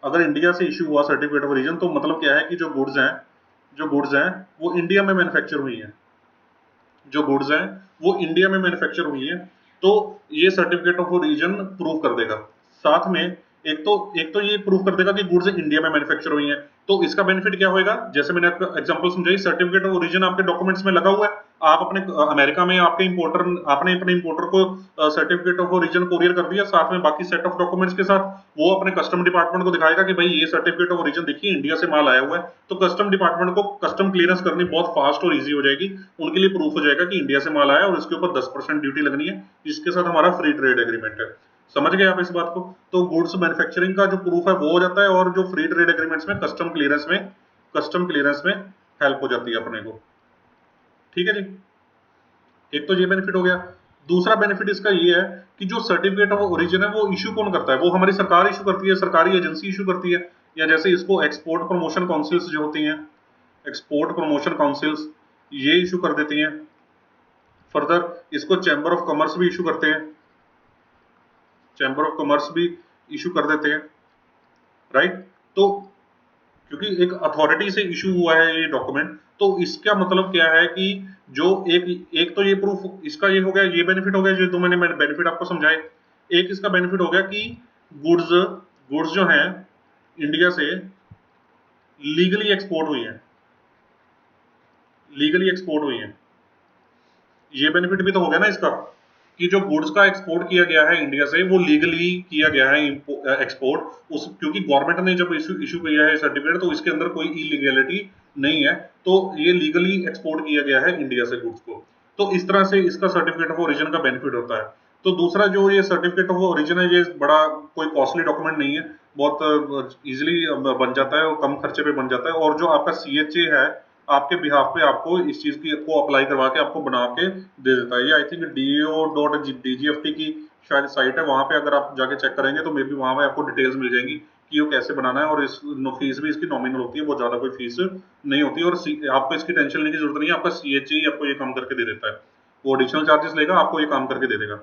अगर इंडिया से इशू हुआ सर्टिफिकेट ऑफ ओरिजिन, तो मतलब क्या है कि जो गुड्स हैं वो इंडिया में मैन्युफैक्चर हुई हैं, जो गुड्स हैं वो इंडिया में मैन्युफैक्चर हुई है, तो ये सर्टिफिकेट ऑफ ओरिजिन प्रूव कर देगा। साथ में एक तो ये प्रूव कर देगा कि गुड्स इंडिया में मैन्युफैक्चर हुई हैं। तो इसका बेनिफिट क्या होगा, जैसे मैंने आपको एग्जांपल समझाई, सर्टिफिकेट ऑफ ओरिजिन आपके डॉक्यूमेंट्स में लगा हुआ है, आप अपने अमेरिका में आपके इंपोर्टर आपने अपने इंपोर्टर को सर्टिफिकेट ऑफ ओरिजिन कोरियर कर दिया, साथ में बाकी सेट ऑफ डॉक्यूमेंट्स के साथ वो अपने कस्टम डिपार्टमेंट को दिखाएगा कि भाई ये सर्टिफिकेट ऑफ ओरिजिन देखिए इंडिया से माल आया हुआ है। तो कस्टम डिपार्टमेंट को कस्टम क्लियरेंस करनी बहुत फास्ट और ईजी हो जाएगी, उनके लिए प्रूफ हो जाएगा कि इंडिया से माल आया और इसके ऊपर 10% ड्यूटी लगनी है, जिसके साथ हमारा फ्री ट्रेड एग्रीमेंट है। समझ गए आप इस बात को? तो गुड्स मैन्युफैक्चरिंग का जो प्रूफ है वो हो जाता है, और जो फ्री ट्रेड एग्रीमेंट्स में कस्टम क्लियरेंस में हेल्प हो जाती है अपने को, ठीक है जी। एक तो ये बेनिफिट हो गया। दूसरा बेनिफिट इसका ये है कि जो सर्टिफिकेट ऑफ ओरिजिन है वो इशू कौन करता है, वो हमारी सरकार इशू करती है, सरकारी एजेंसी इशू करती है। या जैसे इसको एक्सपोर्ट प्रमोशन काउंसिल्स जो होती हैं, एक्सपोर्ट प्रमोशन काउंसिल्स, ये इशू कर देती हैं। फर्दर इसको चैम्बर ऑफ कॉमर्स भी इशू करते हैं, चैम्बर ऑफ कॉमर्स भी इशू कर देते हैं, राइट। तो क्योंकि एक अथॉरिटी से इशू हुआ है ये डॉक्यूमेंट, तो इसका मतलब क्या है कि जो एक एक तो ये प्रूफ इसका ये हो गया, ये बेनिफिट हो गया जो मैंने बेनिफिट आपको समझाए। एक इसका बेनिफिट हो गया कि गुड्स गुड्स जो हैं इंडिया से लीगली एक्सपोर्ट हुई हैं, लीगली एक्सपोर्ट हुई हैं। ये बेनिफिट भी तो हो गया ना इसका, कि जो गुड्स का एक्सपोर्ट किया गया है इंडिया से वो लीगली किया गया है एक्सपोर्ट। उस क्योंकि गवर्नमेंट ने जब इशू किया है सर्टिफिकेट, तो इसके अंदर कोई इलीगैलिटी नहीं है, तो ये लीगली एक्सपोर्ट किया गया है इंडिया से गुड्स को। तो इस तरह से इसका सर्टिफिकेट ऑफ ओरिजिन का बेनिफिट होता है। तो दूसरा जो ये सर्टिफिकेट ऑफ ओरिजिन है, ये बड़ा कोई कॉस्टली डॉक्यूमेंट नहीं है, बहुत इजिली बन जाता है और कम खर्चे पे बन जाता है। और जो आपका CHA है, आपके बिहाफ पे आपको इस चीज की को अप्लाई करवा के आपको बना के दे देता है। ये आई थिंक DO.DGFT की शायद साइट है, वहां पे अगर आप जाके चेक करेंगे तो मे बी वहां पे आपको डिटेल्स मिल जाएंगी कि वो कैसे बनाना है। और इस फीस भी इसकी नॉमिनल होती है, बहुत ज्यादा कोई फीस नहीं होती, और आपको इसकी टेंशन लेने की जरूरत नहीं है, आपका CHA ही आपको ये काम करके दे देता है। वो एडिशनल चार्जेस लेगा, आपको ये काम करके दे देगा।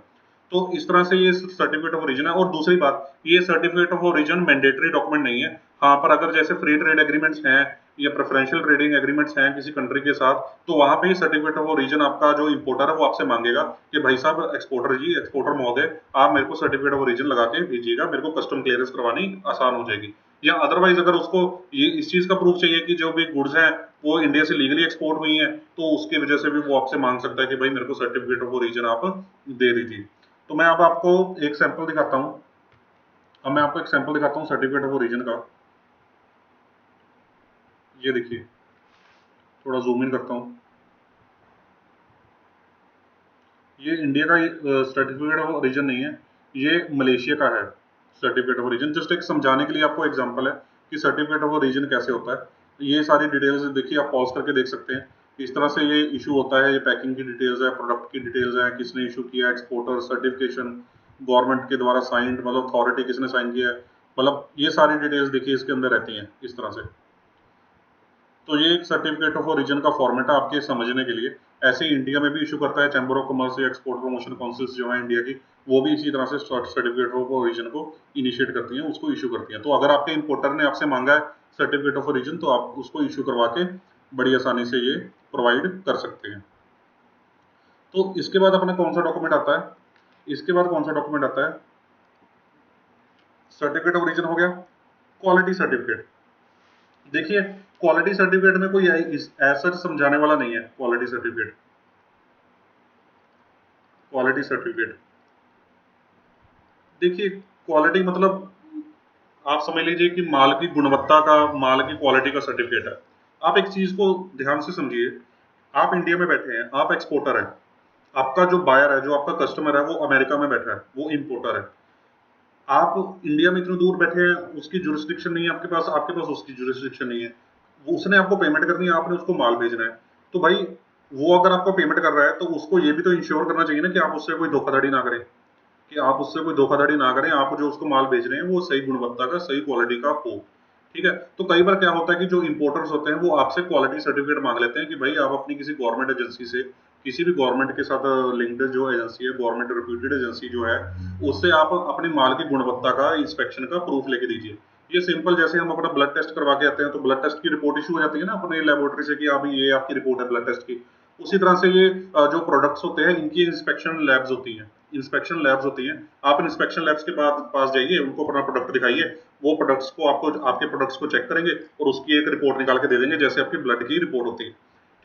तो इस तरह से ये सर्टिफिकेट ऑफ ओरिजिन है। और दूसरी बात, ये certificate of origin mandatory document नहीं है। हाँ, पर अगर जैसे फ्री ट्रेड एग्रीमेंट्स हैं या प्रेफरेंशियल ट्रेडिंग एग्रीमेंट्स हैं किसी कंट्री के साथ, तो वहां पे सर्टिफिकेट ऑफ ओरिजिन आपका जो इंपोर्टर है वो आपसे मांगेगा कि भाई साहब, एक्सपोर्टर जी, एक्सपोर्टर महोदय, आप मेरे को सर्टिफिकेट ऑफ ओरिजिन लगा के भेजिएगा, मेरे को कस्टम क्लियरेंस करवानी आसान हो जाएगी। या अदरवाइज अगर उसको ये इस चीज का प्रूफ चाहिए कि जो भी गुड्स हैं वो इंडिया से लीगली एक्सपोर्ट हुई हैं, तो उसकी वजह से भी वो आपसे मांग सकता है कि भाई मेरे को सर्टिफिकेट ऑफ ओरिजिन आप दे दीजिए। तो मैं अब आपको एक सैंपल दिखाता हूँ। अब मैं आपको एक सैंपल दिखाता हूँ सर्टिफिकेट ऑफ ओरिजिन का। ये देखिए, थोड़ा जूम इन करता हूँ। ये इंडिया का सर्टिफिकेट ऑफ ओरिजिन नहीं है, ये मलेशिया का है सर्टिफिकेट ऑफ ओरिजिन। जस्ट एक समझाने के लिए आपको एग्जांपल है कि सर्टिफिकेट ऑफ ओरिजिन कैसे होता है। ये सारी डिटेल्स देखिए, आप पॉज करके देख सकते हैं। इस तरह से ये इशू होता है। ये पैकिंग की डिटेल्स है, प्रोडक्ट की डिटेल्स है, किसने इशू किया, एक्सपोर्टर, सर्टिफिकेशन, गवर्नमेंट के द्वारा साइंड, मतलब अथॉरिटी किसने साइन किया है, मतलब ये सारी डिटेल्स देखिए इसके अंदर रहती हैं इस तरह से। तो ये एक सर्टिफिकेट ऑफ ओरिजिन का फॉर्मेट है आपके समझने के लिए। ऐसे ही इंडिया में भी इशू करता है चैम्बर ऑफ कॉमर्स या एक्सपोर्ट प्रमोशन काउंसिल्स जो है इंडिया की, वो भी इसी तरह से सर्टिफिकेट ऑफ ओरिजिन को इनिशिएट करती हैं, उसको इशू करती हैं। तो अगर आपके इंपोर्टर ने आपसे मांगा है सर्टिफिकेट ऑफ ओरिजिन, तो आप उसको इशू करवा के बड़ी आसानी से ये प्रोवाइड कर सकते हैं। तो इसके बाद अपना कौन सा डॉक्यूमेंट आता है? इसके बाद कौन सा डॉक्यूमेंट आता है? सर्टिफिकेट ऑफ ओरिजिन हो गया। Quality certificate. देखिए, क्वालिटी सर्टिफिकेट में कोई ऐसा समझाने वाला नहीं है। क्वालिटी सर्टिफिकेट, क्वालिटी सर्टिफिकेट देखिए, क्वालिटी मतलब आप समझ लीजिए कि माल की गुणवत्ता का, माल की क्वालिटी का सर्टिफिकेट है। आप एक चीज को ध्यान से समझिए। आप इंडिया में बैठे हैं, आप एक्सपोर्टर हैं, आपका जो बायर है, जो आपका कस्टमर है, वो अमेरिका में बैठा है, वो इंपोर्टर है। आप इंडिया में इतने दूर बैठे हैं, उसकी जुरिस्डिक्शन नहीं है आपके पास उसकी जुरिस्डिक्शन नहीं है। वो उसने आपको पेमेंट करनी है, आपने उसको माल भेजना है। तो भाई, वो अगर आपको पेमेंट कर रहा है तो उसको ये भी तो इंश्योर करना चाहिए ना कि आप उससे कोई धोखाधड़ी ना करें, कि आप उससे कोई धोखाधड़ी ना करें, आप जो उसको माल भेज रहे हैं वो सही गुणवत्ता का, सही क्वालिटी का हो। ठीक है। तो कई बार क्या होता है कि जो इंपोर्टर्स होते हैं वो आपसे क्वालिटी सर्टिफिकेट मांग लेते हैं कि भाई आप अपनी किसी गवर्नमेंट एजेंसी से, किसी भी गवर्नमेंट के साथ लिंक्ड जो एजेंसी है, गवर्नमेंट रिप्यूटेड एजेंसी जो है, उससे आप अपने माल की गुणवत्ता का, इंस्पेक्शन का प्रूफ लेके दीजिए। ये सिंपल, जैसे हम अपना ब्लड टेस्ट करवा के आते हैं तो ब्लड टेस्ट की रिपोर्ट इशू हो जाती है ना अपने लेबोरेटरी से कि आप ये आपकी रिपोर्ट है ब्लड टेस्ट की। उसी तरह से ये जो प्रोडक्ट्स होते हैं इनकी इंस्पेक्शन लैब्स होती हैं, इंस्पेक्शन लैब्स होती हैं। आप इंस्पेक्शन लैब्स के पास जाइए, उनको अपना प्रोडक्ट दिखाइए, वो प्रोडक्ट्स को आपको, आपके प्रोडक्ट्स को चेक करेंगे और उसकी एक रिपोर्ट निकाल के दे देंगे, जैसे आपकी ब्लड की रिपोर्ट होती है।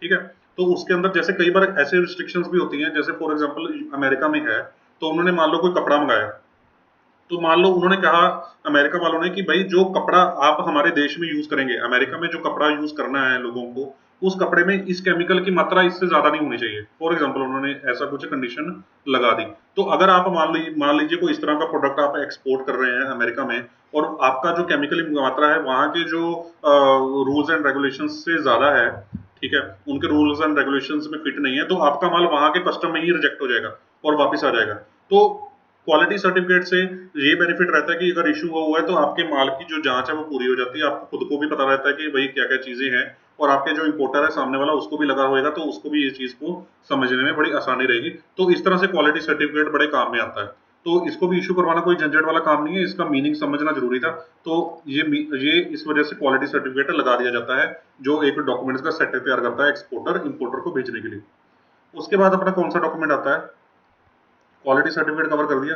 ठीक है। तो उसके अंदर जैसे कई बार ऐसे रिस्ट्रिक्शंस भी होती हैं, जैसे फॉर एग्जांपल अमेरिका में है, तो उन्होंने मान लो कोई कपड़ा मंगाया, तो मान लो उन्होंने कहा अमेरिका वालों ने कि भाई जो कपड़ा आप हमारे देश में यूज करेंगे, अमेरिका में जो कपड़ा यूज करना है लोगों को, उस कपड़े में इस केमिकल की मात्रा इससे ज्यादा नहीं होनी चाहिए। फॉर एग्जांपल उन्होंने ऐसा कुछ कंडीशन लगा दी। तो अगर आप मान लीजिए कोई इस तरह का प्रोडक्ट आप एक्सपोर्ट कर रहे हैं अमेरिका में, और आपका जो केमिकल की मात्रा है वहां के जो रूल्स एंड रेगुलेशन से ज्यादा है, ठीक है, उनके रूल्स एंड रेगुलेशंस में फिट नहीं है, तो आपका माल वहां के कस्टम में ही रिजेक्ट हो जाएगा और वापस आ जाएगा। तो क्वालिटी सर्टिफिकेट से ये बेनिफिट रहता है कि अगर इशू हुआ है तो आपके माल की जो जांच है वो पूरी हो जाती है, आपको खुद को भी पता रहता है कि भाई क्या क्या चीजें हैं, और आपके जो इंपोर्टर है सामने वाला उसको भी लगा होएगा, तो उसको भी इस चीज को समझने में बड़ी आसानी रहेगी। तो इस तरह से क्वालिटी सर्टिफिकेट बड़े काम में आता है। तो इसको भी इशू करवाना कोई झंझट वाला काम नहीं है, इसका मीनिंग समझना जरूरी था। तो ये इस वजह से क्वालिटी सर्टिफिकेट लगा दिया जाता है, जो एक डॉक्यूमेंट्स का सेट तैयार करता है एक्सपोर्टर इंपोर्टर को भेजने के लिए। उसके बाद अपना कौन सा डॉक्यूमेंट आता है? क्वालिटी सर्टिफिकेट कवर कर दिया।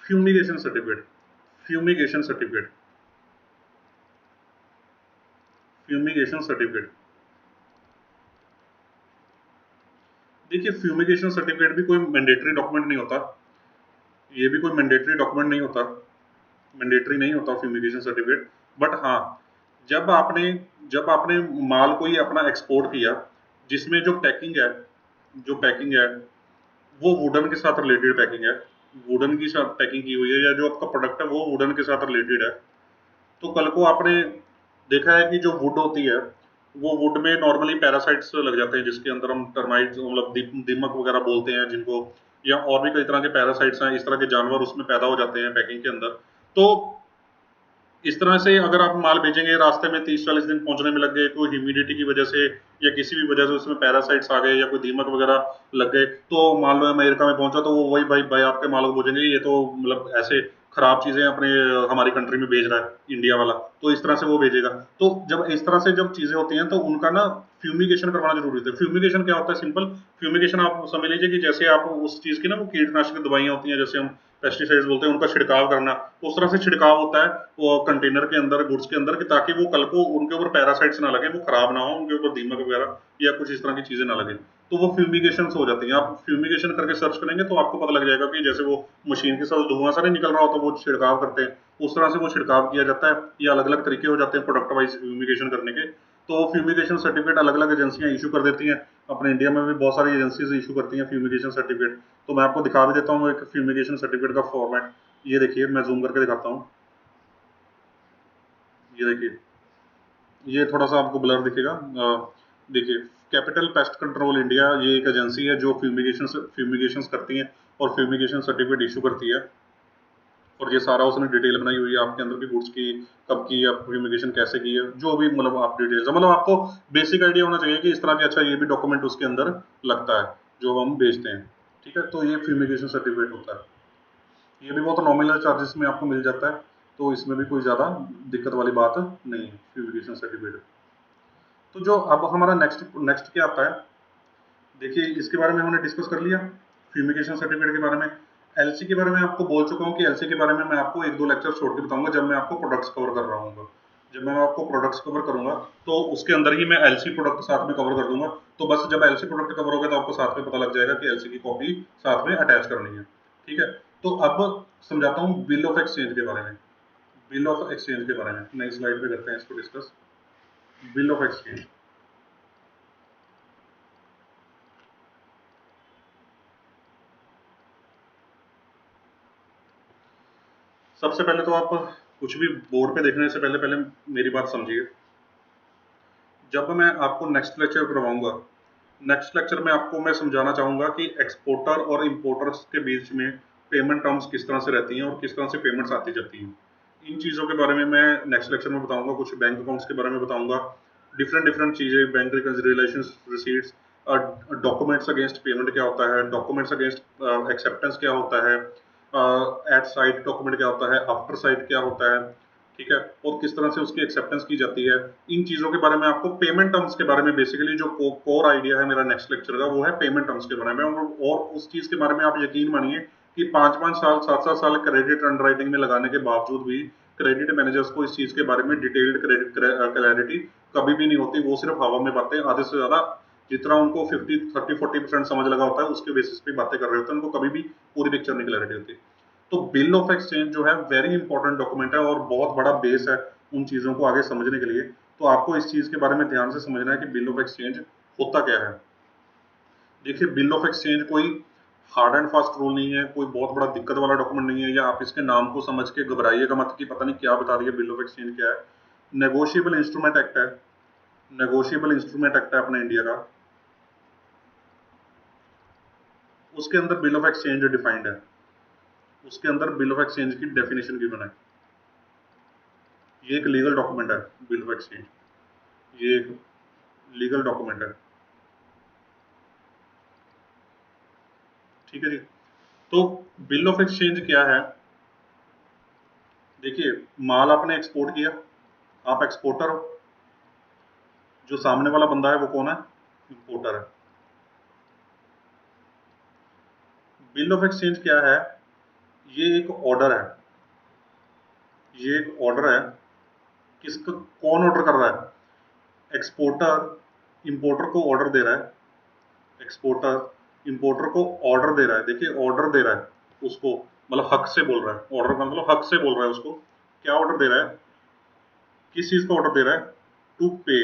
Fumigation certificate, fumigation certificate, fumigation certificate देखिए, फ्यूमिगेशन सर्टिफिकेट भी कोई मैंडेटरी डॉक्यूमेंट नहीं होता। ये भी कोई मैंडेटरी डॉक्यूमेंट नहीं होता, मैंडेटरी नहीं होता फ्यूमिगेशन सर्टिफिकेट। बट हाँ, जब आपने जब आपने माल कोई अपना एक्सपोर्ट किया, जिसमें जो पैकिंग है, जो पैकिंग है वो वुडन के साथ रिलेटेड पैकिंग है, वुडन की साथ पैकिंग की हुई है, या जो आपका प्रोडक्ट है वो वुडन के साथ रिलेटेड है, तो कल को आपने देखा है कि जो वुड होती है, वो वुड में नॉर्मली पैरासाइट्स लग जाते हैं, जिसके अंदर हम टर्माइट्स, मतलब दीमक वगैरह बोलते हैं जिनको, या और भी कई तरह के पैरासाइट्स हैं, इस तरह के जानवर उसमें पैदा हो जाते हैं पैकिंग के अंदर। तो इस तरह से अगर आप माल भेजेंगे, रास्ते में 30-40 दिन पहुंचने में लग गए, कोई ह्यूमिडिटी की वजह से या किसी भी वजह से उसमें पैरासाइट्स आ गए या कोई दीमक वगैरह लग गए, तो मान लो अमेरिका में पहुंचा तो वो वही भाई भाई आपके माल को बोलेंगे ये तो मतलब ऐसे खराब चीजें अपने हमारी कंट्री में भेज रहा है इंडिया वाला, तो इस तरह से वो भेजेगा। तो जब इस तरह से जब चीजें होती हैं तो उनका ना फ्यूमिगेशन करवाना जरूरी होता है। फ्यूमिगेशन क्या होता है? सिंपल फ्यूमिगेशन आप समझ लीजिए कि जैसे आप उस चीज की ना वो कीटनाशक दवाइयां होती हैं, जैसे हम पेस्टिसाइड्स बोलते हैं, उनका छिड़काव करना, उस तरह से छिड़काव होता है वो कंटेनर के अंदर, गुड्स के अंदर, कि ताकि वो कल को उनके ऊपर पैरासाइट्स ना लगे, वो खराब ना हो, उनके ऊपर दीमक वगैरह या कुछ इस तरह की चीजें ना लगे, तो वो फ्यूमिगेशन हो जाती हैं। आप फ्यूमिगेशन करके सर्च करेंगे तो आपको पता लग जाएगा कि जैसे वो मशीन के साथ धुआं सा नहीं निकल रहा हो तो वो छिड़काव करते हैं, उस तरह से वो छिड़काव किया जाता है। ये अलग अलग तरीके हो जाते हैं प्रोडक्ट वाइज फ्यूमिगेशन करने के। तो फ्यूमिगेशन सर्टिफिकेट अलग अलग एजेंसियां इशू कर देती हैं। अपने इंडिया में भी बहुत सारी एजेंसीज इशू करती हैं फ्यूमिगेशन सर्टिफिकेट। तो मैं आपको दिखा भी देता हूँ एक फ्यूमिगेशन सर्टिफिकेट का फॉर्मेट। ये देखिए, मैं जूम करके दिखाता हूँ। ये देखिए, ये थोड़ा सा आपको ब्लर दिखेगा। देखिए, कैपिटल पेस्ट कंट्रोल इंडिया, ये एक एजेंसी है जो फ्यूमिगेशन करती है और फ्यूमिगेशन सर्टिफिकेट इशू करती है। और ये सारा उसने डिटेल बनाई हुई है आपके अंदर की गुड्स की, कब की है, फ्यूमिगेशन कैसे की है, जो भी मतलब आप डिटेल्स, मतलब आपको बेसिक आइडिया होना चाहिए कि इस तरह के अच्छा ये भी डॉक्यूमेंट उसके अंदर लगता है जो हम भेजते हैं। ठीक है, तो ये फ्यूमिगेशन सर्टिफिकेट होता है। ये भी बहुत नॉमिनल चार्जेस में आपको मिल जाता है, तो इसमें भी कोई ज़्यादा दिक्कत वाली बात नहीं है फ्यूमिगेशन सर्टिफिकेट। तो जो अब हमारा नेक्स्ट नेक्स्ट क्या आता है, देखिए इसके बारे में हमने डिस्कस कर लिया, फ्यूमिगेशन सर्टिफिकेट के बारे में। एलसी के बारे में आपको बोल चुका हूँ कि एलसी के बारे में मैं आपको एक दो लेक्चर छोड़ के बताऊंगा जब मैं आपको प्रोडक्ट्स कवर कर रहा हूँ। जब मैं आपको प्रोडक्ट्स कवर करूंगा तो उसके अंदर ही मैं एलसी प्रोडक्ट साथ में कवर कर दूंगा। तो बस जब एलसी प्रोडक्ट कवर होगा तो आपको साथ में पता लग जाएगा कि एलसी की कॉपी साथ में अटैच करनी है। ठीक है, तो अब समझाता हूँ बिल ऑफ एक्सचेंज के बारे में। बिल ऑफ एक्सचेंज के बारे में नई स्लाइड पे करते हैं इसको डिस्कस। बिल ऑफ एक्सचेंज, सबसे पहले तो आप कुछ भी बोर्ड पे देखने से पहले पहले मेरी बात समझिए। जब मैं आपको नेक्स्ट लेक्चर करवाऊंगा, नेक्स्ट लेक्चर में आपको मैं समझाना चाहूंगा कि एक्सपोर्टर और इंपोर्टर्स के बीच में पेमेंट टर्म्स किस तरह से रहती हैं और किस तरह से पेमेंट्स आती जाती हैं। इन चीज़ों के बारे में मैं नेक्स्ट लेक्चर में बताऊंगा। कुछ बैंक अकाउंट्स के बारे में बताऊंगा, डिफरेंट डिफरेंट चीज़ें, bank reconciliation, receipts, documents against payment क्या होता है, डॉक्यूमेंट्स अगेंस्ट एक्सेप्टेंस क्या होता है, एट साइट डॉक्यूमेंट क्या होता है, आफ्टर साइट क्या होता है, ठीक है, और किस तरह से उसकी एक्सेप्टेंस की जाती है। इन चीज़ों के बारे में, आपको पेमेंट टर्म्स के बारे में बेसिकली जो कोर आइडिया है मेरा नेक्स्ट लेक्चर का, वो है पेमेंट टर्म्स के बारे में। और उस चीज़ के बारे में आप यकीन मानिए कि 5-5 साल 7-7 साल क्रेडिट अंडरराइटिंग में लगाने के बावजूद भी क्रेडिट मैनेजर्स को इस चीज़ के बारे में डिटेल्ड क्रेडिट क्लैरिटी कभी भी नहीं होती। वो सिर्फ हवा में बातें, आधे से ज़्यादा जितना उनको 50-30-40% समझ लगा होता है उसके बेसिस पे बातें कर रहे होते हैं, उनको कभी भी पूरी पिक्चर नहीं क्लैरिटी होती। तो बिल ऑफ एक्सचेंज जो है वेरी इंपॉर्टेंट डॉक्यूमेंट है और बहुत बड़ा बेस है उन चीज़ों को आगे समझने के लिए। तो आपको इस चीज़ के बारे में ध्यान से समझना है कि बिल ऑफ एक्सचेंज होता क्या है। देखिए, बिल ऑफ एक्सचेंज कोई हार्ड एंड फास्ट रूल नहीं है, कोई बहुत बड़ा दिक्कत वाला डॉक्यूमेंट नहीं है, या आप इसके नाम को समझ के घबराइएगा मत कि पता नहीं क्या बता दिया। बिल ऑफ एक्सचेंज क्या है? नेगोशिएबल इंस्ट्रूमेंट एक्ट है। नेगोशिएबल इंस्ट्रूमेंट एक्ट है अपने इंडिया का, उसके अंदर बिल ऑफ एक्सचेंज डिफाइंड है। उसके अंदर बिल ऑफ एक्सचेंज की डेफिनेशन गिवन है। ये एक लीगल डॉक्यूमेंट है बिल ऑफ एक्सचेंज, ये एक लीगल डॉक्यूमेंट है। ठीक है जी। तो बिल ऑफ एक्सचेंज क्या है? देखिए, माल आपने एक्सपोर्ट किया, आप एक्सपोर्टर हो, जो सामने वाला बंदा है वो कौन है? इंपोर्टर है। बिल ऑफ एक्सचेंज क्या है? ये एक ऑर्डर है। ये एक ऑर्डर है। किसका, कौन ऑर्डर कर रहा है? एक्सपोर्टर इंपोर्टर को ऑर्डर दे रहा है। एक्सपोर्टर इंपोर्टर को ऑर्डर दे रहा है। देखिए, ऑर्डर दे रहा है उसको, मतलब हक से बोल रहा है। ऑर्डर का मतलब हक से बोल रहा है उसको। क्या ऑर्डर दे रहा है? किस चीज का ऑर्डर दे रहा है? टू पे।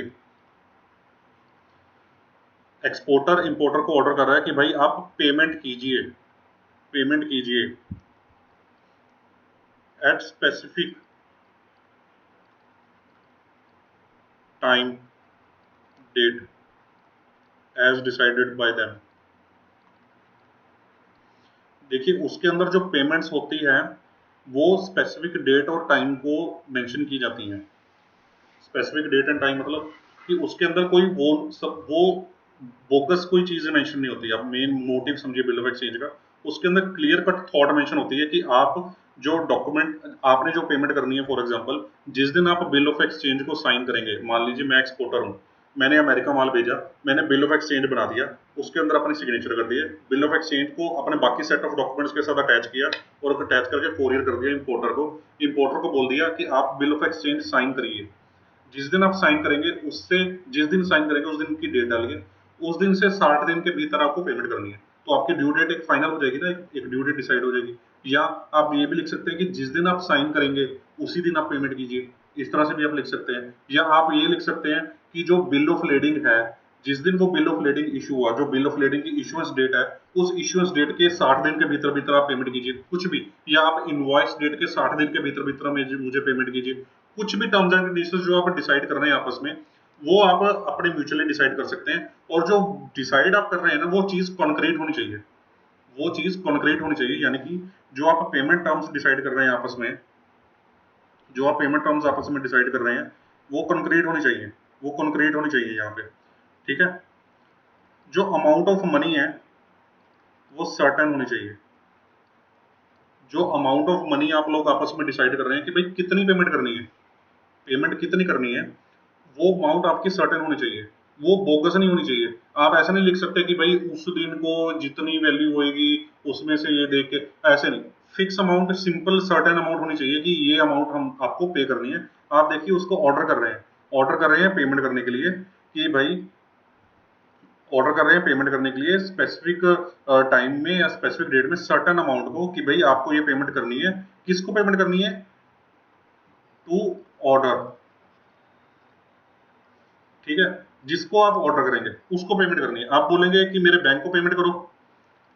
एक्सपोर्टर इंपोर्टर को ऑर्डर कर रहा है कि भाई आप पेमेंट कीजिए, पेमेंट कीजिए at specific time date as decided by them. देखिए, उसके अंदर जो पेमेंट्स होती हैं वो स्पेसिफिक डेट और टाइम को मेंशन की जाती हैं। स्पेसिफिक डेट एंड टाइम मतलब कि उसके अंदर कोई वो बोगस कोई चीज़ मेंशन नहीं होती। आप मेन मोटिव समझिए बिल ऑफ एक्सचेंज का, उसके अंदर क्लियर कट थॉट मेंशन होती है कि आप जो डॉक्यूमेंट आपने जो पेमेंट करनी है, फॉर एग्जांपल जिस दिन आप बिल ऑफ एक्सचेंज को साइन करेंगे, मान लीजिए मैं एक्सपोर्टर हूँ, मैंने अमेरिका माल भेजा, मैंने बिल ऑफ एक्सचेंज बना दिया, उसके अंदर अपनी सिग्नेचर कर दिए, बिल ऑफ एक्सचेंज को अपने बाकी सेट ऑफ डॉक्यूमेंट्स के साथ अटैच किया और अटैच करके कोरियर कर दिया इंपोर्टर को बोल दिया कि आप बिल ऑफ एक्सचेंज साइन करिए। जिस दिन आप साइन करेंगे उससे जिस दिन साइन करेंगे उस दिन की डेट डालिए, उस दिन से 60 दिन के भीतर आपको पेमेंट करनी है। तो आपकी ड्यू डेट एक फाइनल हो जाएगी ना, एक ड्यू डेट डिसाइड हो जाएगी। या आप ये भी लिख सकते हैं कि जिस दिन आप साइन करेंगे उसी दिन आप पेमेंट कीजिए, इस तरह से भी आप लिख सकते हैं। या आप ये लिख सकते हैं कि जो बिल ऑफ लेडिंग है, जिस दिन वो बिल ऑफ लेडिंग इशू हुआ, जो बिल ऑफ लेडिंग की इशुएंस डेट है, उस इशुएंस डेट के 60 दिन के भीतर भीतर आप पेमेंट कीजिए, कुछ भी। या आप इनवॉइस डेट के 60 दिन के भीतर भीतर मुझे पेमेंट कीजिए। कुछ भी टर्म्स एंड कंडीशंस जो आप डिसाइड कर रहे हैं आपस में, वो आप अपने म्यूचुअली डिसाइड कर सकते हैं। और जो डिसाइड आप कर रहे हैं ना, वो चीज कॉन्क्रीट होनी चाहिए। वो चीज कॉन्क्रीट होनी चाहिए, यानी कि जो आप पेमेंट टर्म्स डिसाइड कर रहे हैं आपस में, जो आप पेमेंट टर्म्स आपस में डिसाइड कर रहे हैं, वो कॉन्क्रीट होनी चाहिए। वो कॉन्क्रीट होनी चाहिए यहाँ पे। ठीक है। जो अमाउंट ऑफ मनी है वो सर्टेन होनी चाहिए। जो अमाउंट ऑफ मनी आप लोग आपस में डिसाइड कर रहे हैं कि भाई कितनी पेमेंट करनी है, पेमेंट कितनी करनी है, वो अमाउंट आपकी सर्टेन होनी चाहिए। वो बोगस नहीं होनी चाहिए। आप ऐसा नहीं लिख सकते कि भाई उस दिन को जितनी वैल्यू होएगी उसमें से ये देख के, ऐसे नहीं। Fix amount, simple certain amount होनी चाहिए कि ये अमाउंट हम आपको पे करनी है। आप देखिए उसको ऑर्डर कर रहे हैं, ऑर्डर कर रहे हैं पेमेंट करने के लिए कि भाई, ऑर्डर कर रहे हैं पेमेंट करने के लिए स्पेसिफिक टाइम में या स्पेसिफिक डेट में सर्टेन अमाउंट को, कि भाई आपको ये पेमेंट करनी है। किसको पेमेंट करनी है? To order. ठीक है। जिसको आप ऑर्डर करेंगे उसको पेमेंट करनी है। आप बोलेंगे कि मेरे बैंक को पेमेंट करो,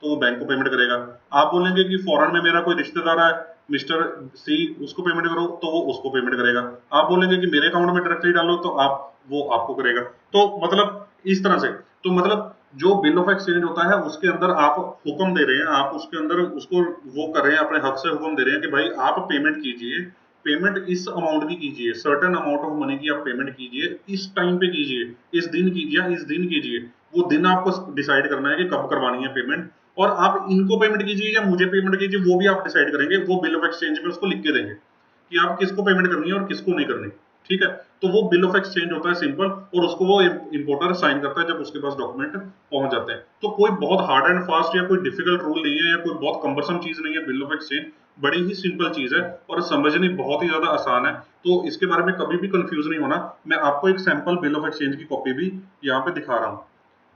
तो वो बैंक को पेमेंट करेगा। आप बोलेंगे कि फॉरेन में मेरा कोई रिश्तेदार है मिस्टर सी, उसको पेमेंट करो, तो वो उसको पेमेंट करेगा। आप बोलेंगे कि मेरे अकाउंट में डायरेक्टली डालो, तो आप वो आपको करेगा। तो मतलब इस तरह से, तो मतलब जो बिल ऑफ एक्सचेंज होता है उसके अंदर आप हुक्म दे रहे हैं, आप उसके अंदर उसको वो कर रहे हैं, अपने हक से हुक्म दे रहे हैं कि भाई आप पेमेंट कीजिए, पेमेंट इस अमाउंट की कीजिए, सर्टेन अमाउंट ऑफ मनी की आप पेमेंट कीजिए, इस टाइम पे कीजिए, इस दिन कीजिए, इस दिन कीजिए। वो दिन आपको डिसाइड करना है कि कब करवानी है पेमेंट। और आप इनको पेमेंट कीजिए या मुझे पेमेंट कीजिए, वो भी आप डिसाइड करेंगे। वो बिल ऑफ एक्सचेंज में उसको लिख के देंगे कि आप किसको पेमेंट करनी है और किसको नहीं करनी। ठीक है। तो वो बिल ऑफ एक्सचेंज होता है सिंपल, और उसको वो इंपोर्टर साइन करता है जब उसके पास डॉक्यूमेंट पहुंच जाते हैं। तो कोई बहुत हार्ड एंड फास्ट या कोई डिफिकल्ट रूल नहीं है, या कोई बहुत कंबरसम चीज नहीं है बिल ऑफ एक्सचेंज। बड़ी ही सिंपल चीज है और समझनी बहुत ही ज्यादा आसान है। तो इसके बारे में कभी भी कंफ्यूज नहीं होना। मैं आपको एक सैंपल बिल ऑफ एक्सचेंज की कॉपी भी यहाँ पे दिखा रहा हूँ।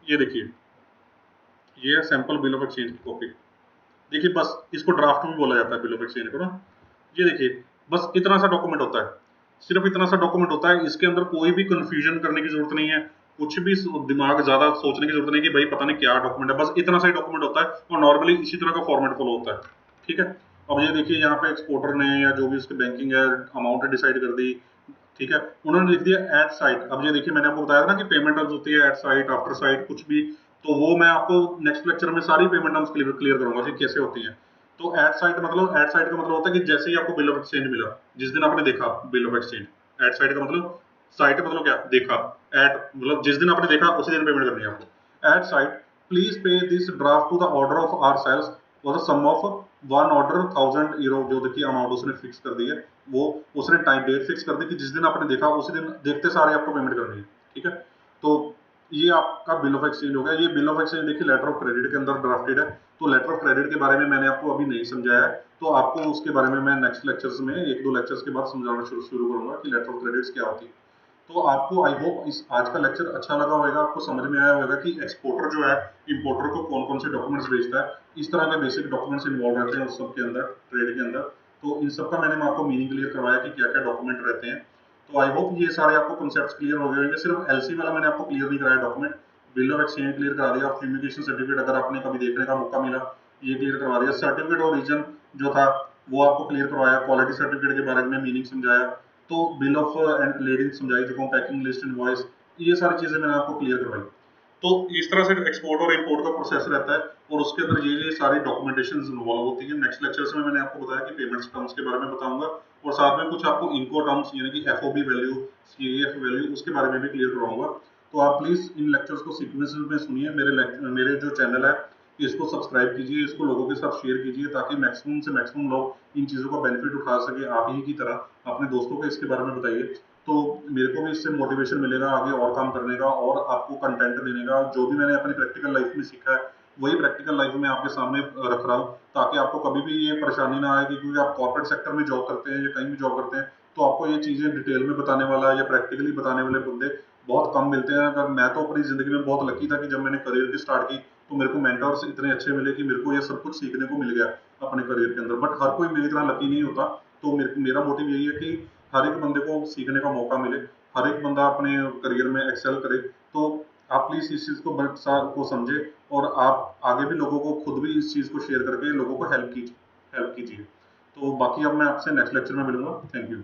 ये देखिए, ये है सैंपल बिल ऑफ एक्सचेंज की कॉपी। देखिए, बस इसको ड्राफ्ट में बोला जाता है बिल ऑफ एक्सचेंज को ना। ये देखिए, बस इतना सा डॉक्यूमेंट होता है, सिर्फ इतना सा डॉक्यूमेंट होता है। इसके अंदर कोई भी कंफ्यूजन करने की जरूरत नहीं है, कुछ भी दिमाग ज्यादा सोचने की जरूरत नहीं कि भाई पता नहीं क्या डॉक्यूमेंट है। बस इतना सा ही डॉक्यूमेंट होता है और नॉर्मली इसी तरह का फॉर्मेट फॉलो होता है। ठीक है। अब ये देखिए, यहाँ पे एक्सपोर्टर ने या जो भी उसकी बैंकिंग है अमाउंट डिसाइड कर दी। ठीक है। उन्होंने लिख दिया एट साइट। अब ये देखिए, मैंने आपको बताया था ना कि पेमेंट टर्म्स होती है एट साइट, आफ्टर साइट, कुछ भी। तो वो मैं आपको नेक्स्ट लेक्चर में सारी पेमेंट टर्म्स क्लियर करूंगा कि कैसे होती है। तो एट साइट मतलब, एट साइट का मतलब होता है कि जैसे ही आपको बिल ऑफ एक्सचेंज मिला, जिस दिन आपने देखा bill of exchange. At sight का मतलब, साइट का मतलब क्या, देखा। एट मतलब जिस दिन आपने देखा उसी दिन पेमेंट करनी है आपको। At sight please pay this draft to the order of ourselves और the sum of one order 1000 euro. जो देखिए अमाउंट उसने फिक्स कर दी है, वो उसने टाइम डेट फिक्स कर दी कि जिस दिन आपने देखा उसी दिन देखते सारे आपको पेमेंट करनी है। ठीक है। तो ये आपका बिल ऑफ एक्सचेंज हो गया। ये बिल ऑफ एक्सचेंज देखिए लेटर ऑफ क्रेडिट के अंदर ड्राफ्टेड है। तो लेटर ऑफ क्रेडिट के बारे में मैंने आपको अभी नहीं समझाया है, तो आपको उसके बारे में मैं नेक्स्ट लेक्चर्स में, एक दो लेक्चर्स के बाद समझाना शुरू करूंगा कि लेटर ऑफ क्रेडिट्स क्या होती है। तो आपको आई होप इस आज का लेक्चर अच्छा लगा होगा, आपको समझ में आया होगा कि एक्सपोर्टर जो है इंपोर्टर को कौन कौन से डॉक्यूमेंट्स भेजता है। इस तरह के बेसिक डॉक्यूमेंट्स इन्वॉल्व रहते हैं उस सब के अंदर, ट्रेड के अंदर। तो इन सब का मैंने आपको मीनिंग क्लियर करवाया कि क्या क्या डॉक्यूमेंट रहते हैं। तो आई होप ये सारे आपको कॉन्सेप्ट्स क्लियर हो गए होंगे। सिर्फ एलसी वाला मैंने आपको क्लियर नहीं कराया document, bill of exchange clear करा दिया, फ्यूमिगेशन सर्टिफिकेट अगर आपने कभी देखने का मौका मिला ये क्लियर करवा दिया, सर्टिफिकेट और रीजन जो था वो आपको क्लियर करवाया, क्वालिटी सर्टिफिकेट के बारे में मीनिंग समझाया, तो बिल ऑफ एंड लेडिंग समझाई, जो पैकिंग लिस्ट इनवॉइस, ये सारी चीजें मैंने आपको क्लियर करवाई। तो इस तरह से एक्सपोर्ट और इंपोर्ट का प्रोसेस रहता है और उसके अंदर ये सारी डॉक्यूमेंटेशन इन्वॉल्व होती है। नेक्स्ट लेक्चर्स में मैंने आपको बताया कि पेमेंट्स टर्म्स के बारे में बताऊंगा और साथ में कुछ आपको इनको टर्म्स यानी कि एफओबी वैल्यू, सीएएफ वैल्यू, उसके बारे में भी क्लियर करवाऊंगा। तो आप प्लीज इन लेक्चर्स को सीक्वेंस में सुनिए। मेरे जो चैनल है इसको सब्सक्राइब कीजिए, इसको लोगों के साथ शेयर कीजिए ताकि मैक्सिमम से मैक्सिमम लोग इन चीज़ों का बेनिफिट उठा सके। आप ही की तरह अपने दोस्तों को इसके बारे में बताइए, तो मेरे को भी इससे मोटिवेशन मिलेगा आगे और काम करने का और आपको कंटेंट देने का। जो भी मैंने अपनी प्रैक्टिकल लाइफ में सीखा है वही प्रैक्टिकल लाइफ में आपके सामने रख रहा हूँ, ताकि आपको कभी भी ये परेशानी ना आए कि क्योंकि आप कॉर्पोरेट सेक्टर में जॉब करते हैं या कहीं भी जॉब करते हैं तो आपको ये चीज़ें डिटेल में बताने वाला या प्रैक्टिकली बताने वाले बंदे बहुत कम मिलते हैं। अगर मैं तो अपनी ज़िंदगी में बहुत लकी था कि जब मैंने करियर की स्टार्ट की तो मेरे को मेंटर्स इतने अच्छे मिले कि मेरे को ये सब कुछ सीखने को मिल गया अपने करियर के अंदर। बट हर कोई मेरी तरह लकी नहीं होता, तो मेरा मोटिव यही है कि हर एक बंदे को सीखने का मौका मिले, हर एक बंदा अपने करियर में एक्सेल करे। तो आप प्लीज़ इस चीज़ को समझे और आप आगे भी लोगों को खुद भी इस चीज़ को शेयर करके लोगों को हेल्प कीजिए। तो बाकी अब मैं आपसे नेक्स्ट लेक्चर में मिलूंगा। Thank you.